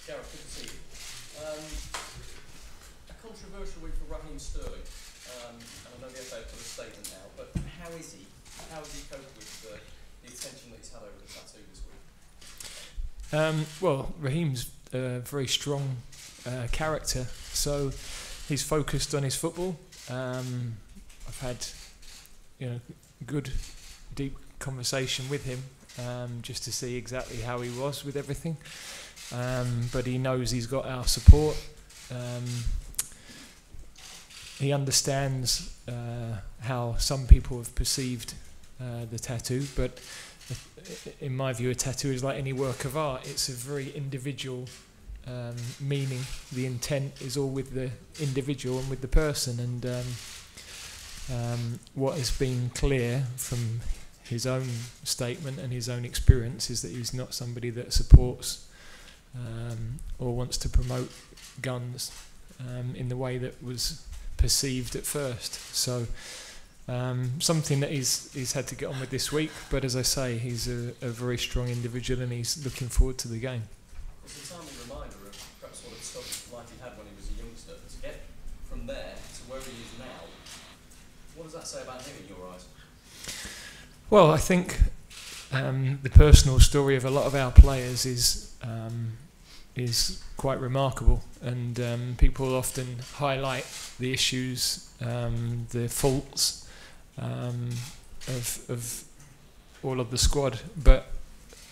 Gareth, good to see you. A controversial week for Raheem Sterling, and I know the FA have put a statement out, but how is he? How has he coped with the attention that he's had over the tattoo this week? Well, Raheem's a very strong character, so he's focused on his football. I've had, good, deep conversation with him just to see exactly how he was with everything. But he knows he's got our support. He understands how some people have perceived the tattoo, but in my view, a tattoo is like any work of art. It's a very individual meaning. The intent is all with the individual and with the person, and what has been clear from his own statement and his own experience is that he's not somebody that supports or wants to promote guns in the way that was perceived at first. So something that he's had to get on with this week, but as I say, he's a very strong individual and he's looking forward to the game. It's a timely reminder of perhaps what stuff like he had when he was a youngster. To get from there to where he is now, what does that say about him in your eyes? Well, I think the personal story of a lot of our players is quite remarkable, and people often highlight the issues, the faults of all of the squad, but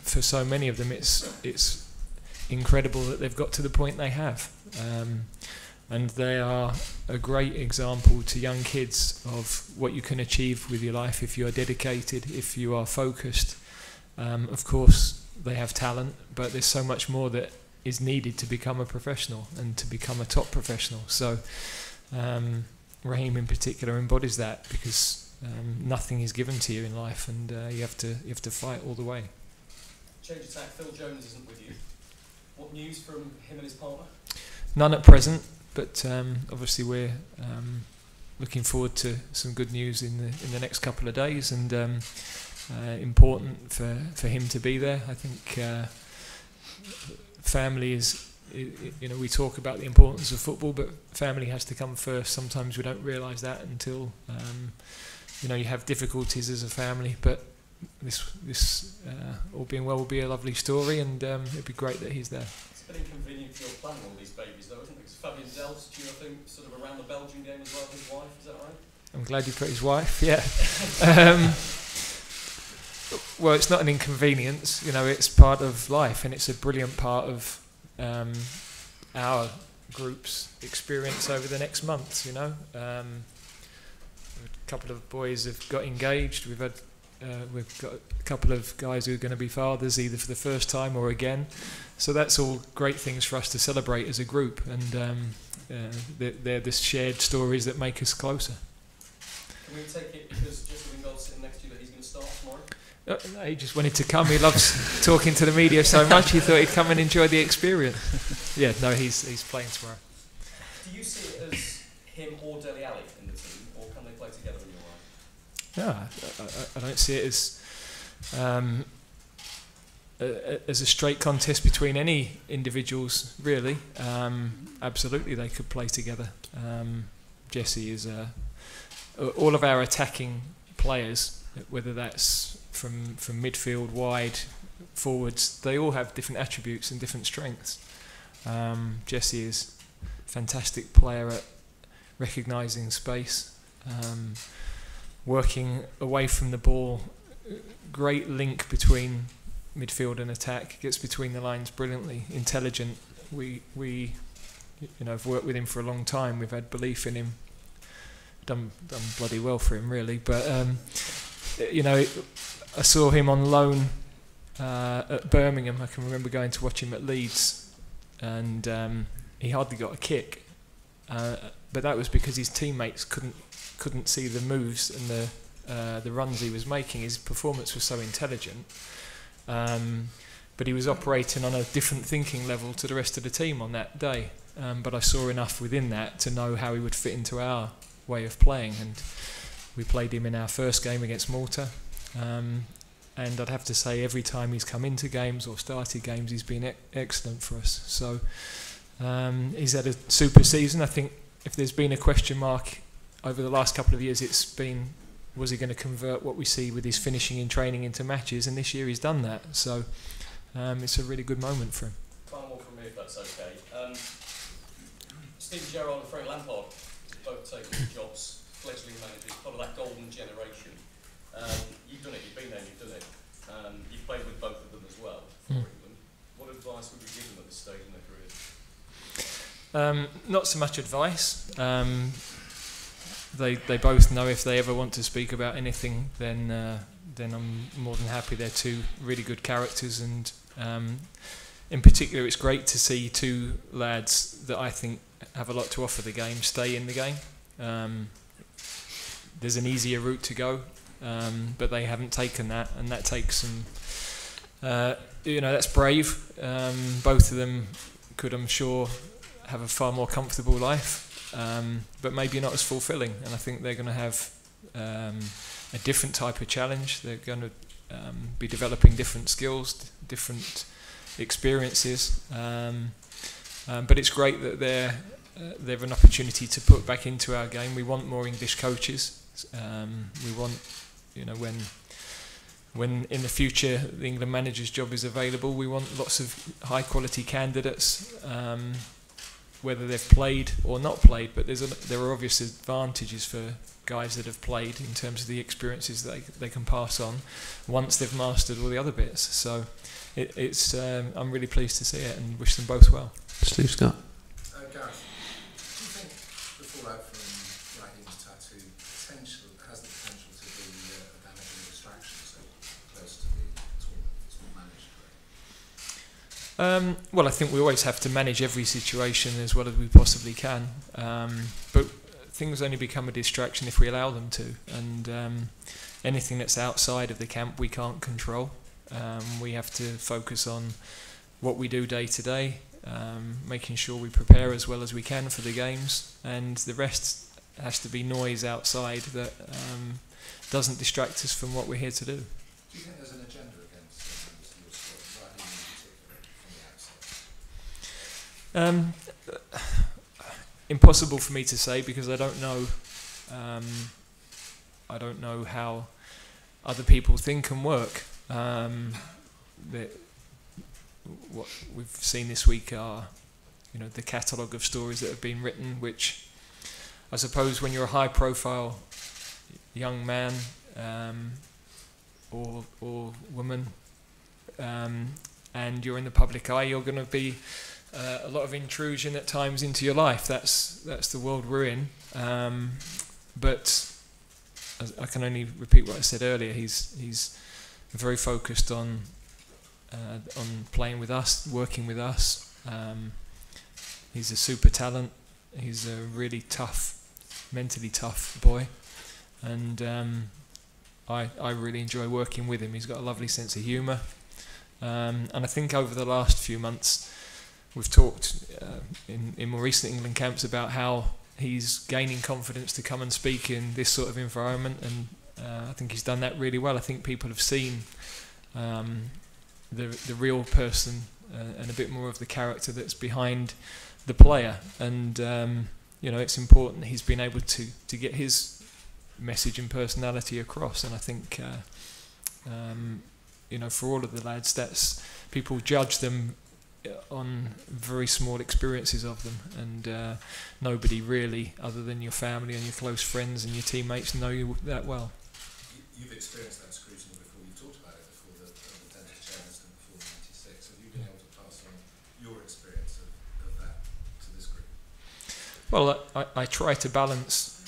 for so many of them it's incredible that they've got to the point they have, and they are a great example to young kids of what you can achieve with your life if you are dedicated, if you are focused. Of course they have talent, but there's so much more that is needed to become a professional and to become a top professional. So Raheem in particular embodies that, because nothing is given to you in life, and you have to fight all the way. Change of tack, Phil Jones isn't with you. What news from him and his partner? None at present, but obviously we're looking forward to some good news in the next couple of days, and important for him to be there. I think family is, we talk about the importance of football, but family has to come first. Sometimes we don't realise that until you have difficulties as a family, but this all being well will be a lovely story, and it'd be great that he's there. It's been inconvenient for your planning all these babies though, isn't it? Because Fabian Delft, do you think, sort of around the Belgian game as well, his wife, is that right? I'm glad you put his wife, yeah. Well, it's not an inconvenience, it's part of life, and it's a brilliant part of our group's experience over the next months, A couple of boys have got engaged, we've got a couple of guys who are going to be fathers either for the first time or again, so that's all great things for us to celebrate as a group, and they're the shared stories that make us closer. Can we take it because Jesse Lingard's sitting next to you that he's going to start tomorrow? No, he just wanted to come. He loves talking to the media so much. He thought he'd come and enjoy the experience. Yeah, no, he's playing tomorrow. Do you see it as him or Dele Alli in the team, or can they play together in your eyes? No, I don't see it as a straight contest between any individuals, really. Absolutely, they could play together. Jesse is all of our attacking players, whether that's from midfield, wide, forwards, they all have different attributes and different strengths. Jesse is a fantastic player at recognising space, working away from the ball, great link between midfield and attack, gets between the lines brilliantly, intelligent. We have worked with him for a long time, we've had belief in him, done bloody well for him really, but I saw him on loan at Birmingham. I can remember going to watch him at Leeds, and he hardly got a kick, but that was because his teammates couldn't see the moves and the runs he was making. His performance was so intelligent, but he was operating on a different thinking level to the rest of the team on that day, but I saw enough within that to know how he would fit into our way of playing, and we played him in our first game against Malta, and I'd have to say every time he's come into games or started games, he's been excellent for us. So he's had a super season. I think if there's been a question mark over the last couple of years, it's been, was he going to convert what we see with his finishing in training into matches? And this year he's done that. So it's a really good moment for him. Final one from me, if that's okay. Steven Gerrard and Frank Lampard both taken jobs, fledgling managers, part of that golden generation. You've done it, you've been there, you've done it. You've played with both of them as well for England. What advice would you give them at this stage in their careers? Not so much advice. They both know if they ever want to speak about anything, then I'm more than happy. They're two really good characters, and in particular, it's great to see two lads that I think have a lot to offer the game stay in the game. There's an easier route to go, but they haven't taken that, and that takes some. That's brave. Both of them could, I'm sure, have a far more comfortable life, but maybe not as fulfilling. And I think they're going to have a different type of challenge. They're going to be developing different skills, different experiences. But it's great that they've an opportunity to put back into our game. We want more English coaches. We want, when in the future the England manager's job is available, we want lots of high quality candidates, whether they've played or not played. But there are obvious advantages for guys that have played in terms of the experiences they can pass on once they've mastered all the other bits. So I'm really pleased to see it and wish them both well. Steve Scott. Gareth, do you think the fallout from Raheem's tattoo has the potential to be a damaging distraction so close to the tournament if it's not managed correctly? Well, I think we always have to manage every situation as well as we possibly can, but things only become a distraction if we allow them to, and anything that's outside of the camp we can't control. We have to focus on what we do day to day, making sure we prepare as well as we can for the games, and the rest has to be noise outside that doesn't distract us from what we're here to do. Do you think there's an agenda against your squad, Raheem in particular, from the outside? Impossible for me to say because I don't know. I don't know how other people think and work. What we've seen this week are, the catalogue of stories that have been written, which I suppose when you're a high-profile young man or woman and you're in the public eye, you're going to be a lot of intrusion at times into your life. That's the world we're in. But I can only repeat what I said earlier. He's very focused on playing with us, working with us. He's a super talent. He's a really tough, mentally tough boy, and I really enjoy working with him. He's got a lovely sense of humour, and I think over the last few months we've talked in more recent England camps about how he's gaining confidence to come and speak in this sort of environment, and I think he's done that really well. I think people have seen the real person and a bit more of the character that's behind the player, and it's important that he's been able to get his message and personality across. And I think for all of the lads, that's, people judge them on very small experiences of them, and nobody really, other than your family and your close friends and your teammates, know you that well. You've experienced that scrutiny before. You've talked about it before, the dental chair incident before '96. Have you been able to pass on your experience of that to this group? Well, I try to balance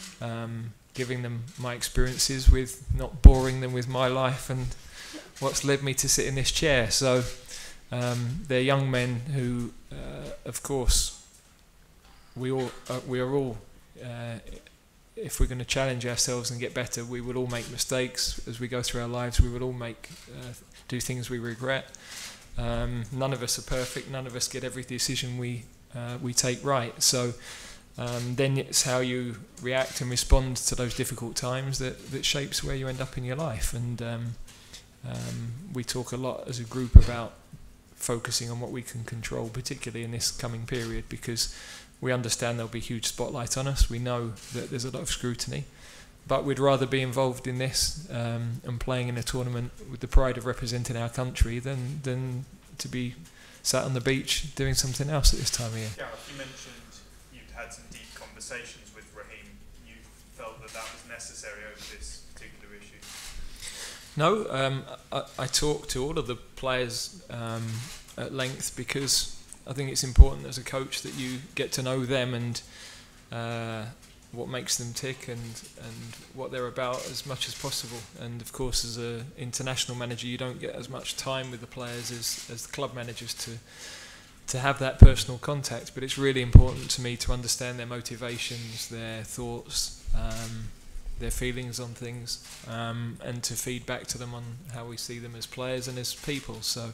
giving them my experiences with not boring them with my life and what's led me to sit in this chair. So they're young men who, of course, we are all. If we're going to challenge ourselves and get better, we will all make mistakes as we go through our lives. We will all do things we regret. None of us are perfect. None of us get every decision we take right. So then it's how you react and respond to those difficult times that shapes where you end up in your life. And We talk a lot as a group about focusing on what we can control, particularly in this coming period, because we understand there'll be huge spotlight on us. We know that there's a lot of scrutiny, but we'd rather be involved in this and playing in a tournament with the pride of representing our country than to be sat on the beach doing something else at this time of year. Gareth, you mentioned you'd had some deep conversations with Raheem. You felt that was necessary over this particular issue? No, I talked to all of the players at length, because I think it's important as a coach that you get to know them and what makes them tick and what they're about as much as possible. And of course, as an international manager, you don't get as much time with the players as the club managers to have that personal contact. But it's really important to me to understand their motivations, their thoughts, their feelings on things, and to feed back to them on how we see them as players and as people. So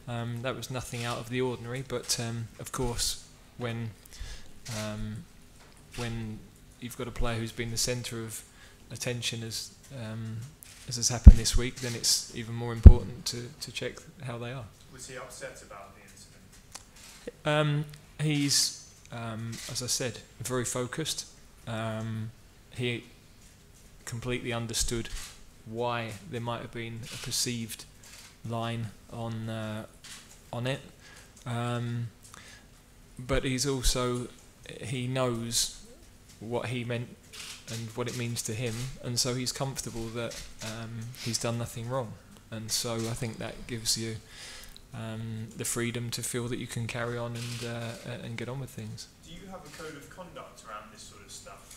that was nothing out of the ordinary. But of course, when you've got a player who's been the centre of attention as has happened this week, then it's even more important to check how they are. Was he upset about the incident? He's, as I said, very focused. He completely understood why there might have been a perceived line on it, but he knows what he meant and what it means to him, and so he's comfortable that he's done nothing wrong, and so I think that gives you the freedom to feel that you can carry on and get on with things. Do you have a code of conduct around this sort of stuff?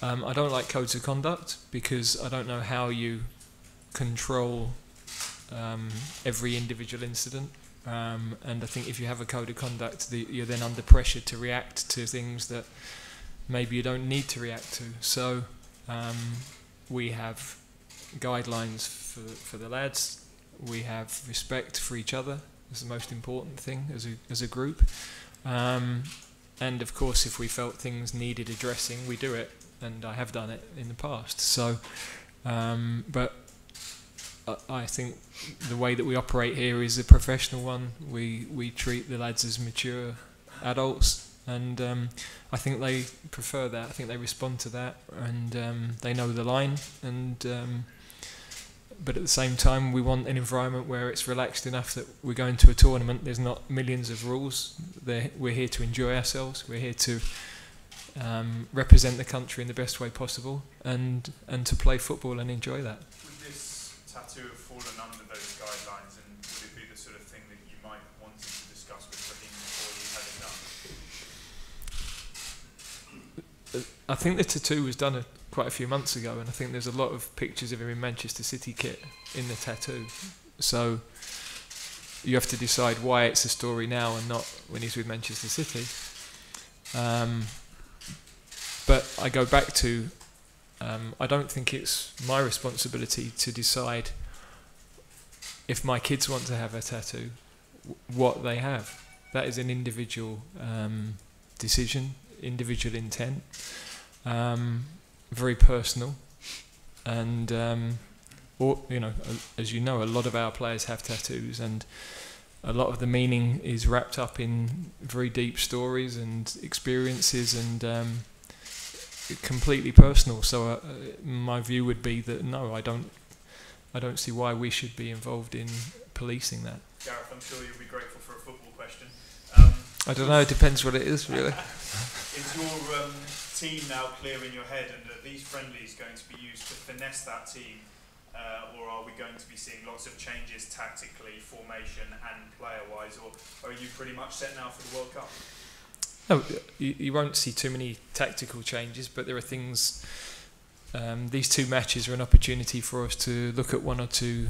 I don't like codes of conduct because I don't know how you control every individual incident, and I think if you have a code of conduct, you're then under pressure to react to things that maybe you don't need to react to. So we have guidelines for the lads. We have respect for each other. It's the most important thing as a group. And of course, if we felt things needed addressing, we do it, and I have done it in the past. So, but I think the way that we operate here is a professional one. We treat the lads as mature adults, and I think they prefer that. I think they respond to that, and they know the line. And but at the same time, we want an environment where it's relaxed enough that we're going to a tournament. There's not millions of rules. We're here to enjoy ourselves. We're here to represent the country in the best way possible, and to play football and enjoy that. Would this tattoo have fallen under those guidelines, and would it be the sort of thing that you might want to discuss with Raheem before you had it done? I think the tattoo was done quite a few months ago, and I think there's a lot of pictures of him in Manchester City kit in the tattoo. So you have to decide why it's a story now and not when he's with Manchester City. But I go back to, I don't think it's my responsibility to decide if my kids want to have a tattoo, what they have. That is an individual decision, individual intent, very personal, and as you know, a lot of our players have tattoos, and a lot of the meaning is wrapped up in very deep stories and experiences, and completely personal. So my view would be that no, I don't see why we should be involved in policing that. Gareth, I'm sure you'll be grateful for a football question. I don't know, it depends what it is, really. Is your team now clear in your head, and are these friendlies going to be used to finesse that team, or are we going to be seeing lots of changes tactically, formation and player-wise, or are you pretty much set now for the World Cup? No, you won't see too many tactical changes, but there are things. These two matches are an opportunity for us to look at one or two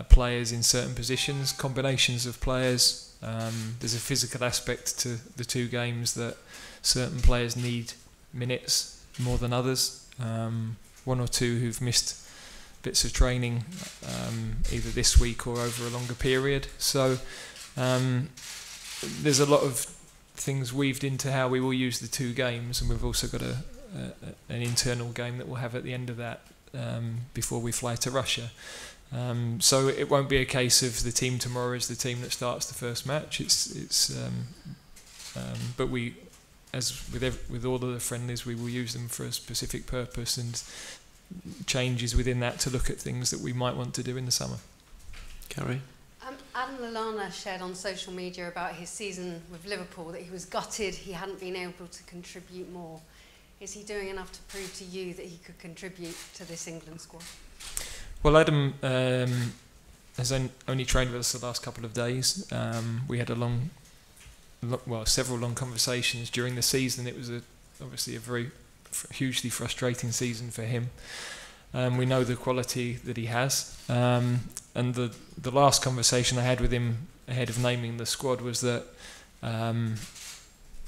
players in certain positions, combinations of players. There's a physical aspect to the two games that certain players need minutes more than others. One or two who've missed bits of training either this week or over a longer period. So there's a lot of things weaved into how we will use the two games, and we've also got an internal game that we'll have at the end of that before we fly to Russia. So it won't be a case of the team tomorrow is the team that starts the first match. But we, as with all of the friendlies, we will use them for a specific purpose and changes within that to look at things that we might want to do in the summer. Carrie? Adam Lallana shared on social media about his season with Liverpool that he was gutted he hadn't been able to contribute more. Is he doing enough to prove to you that he could contribute to this England squad? Well, Adam has only trained with us the last couple of days. We had several long conversations during the season. It was obviously a very hugely frustrating season for him. We know the quality that he has, and the last conversation I had with him ahead of naming the squad was that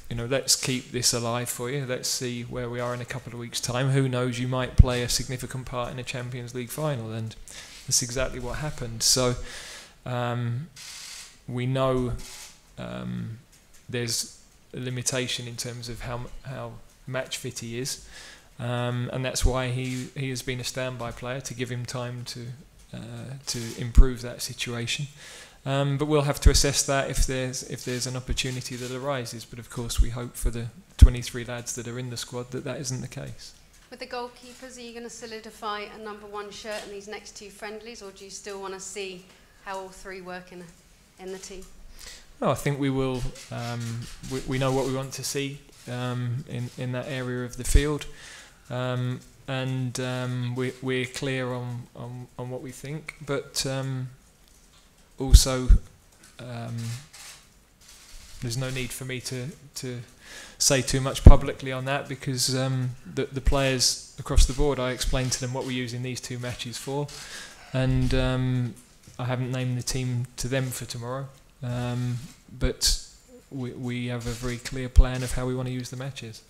let's keep this alive for you. Let's see where we are in a couple of weeks' time. Who knows? You might play a significant part in a Champions League final, and that's exactly what happened. So we know there's a limitation in terms of how match fit he is. And that's why he has been a standby player, to give him time to improve that situation. But we'll have to assess that if there's an opportunity that arises. But of course, we hope for the 23 lads that are in the squad that isn't the case. With the goalkeepers, are you going to solidify a number one shirt in these next two friendlies, or do you still want to see how all three work in the team? No, I think we will. We know what we want to see in that area of the field. We're clear on what we think, but also there's no need for me to say too much publicly on that, because the players across the board, I explained to them what we're using these two matches for, and I haven't named the team to them for tomorrow, but we have a very clear plan of how we want to use the matches.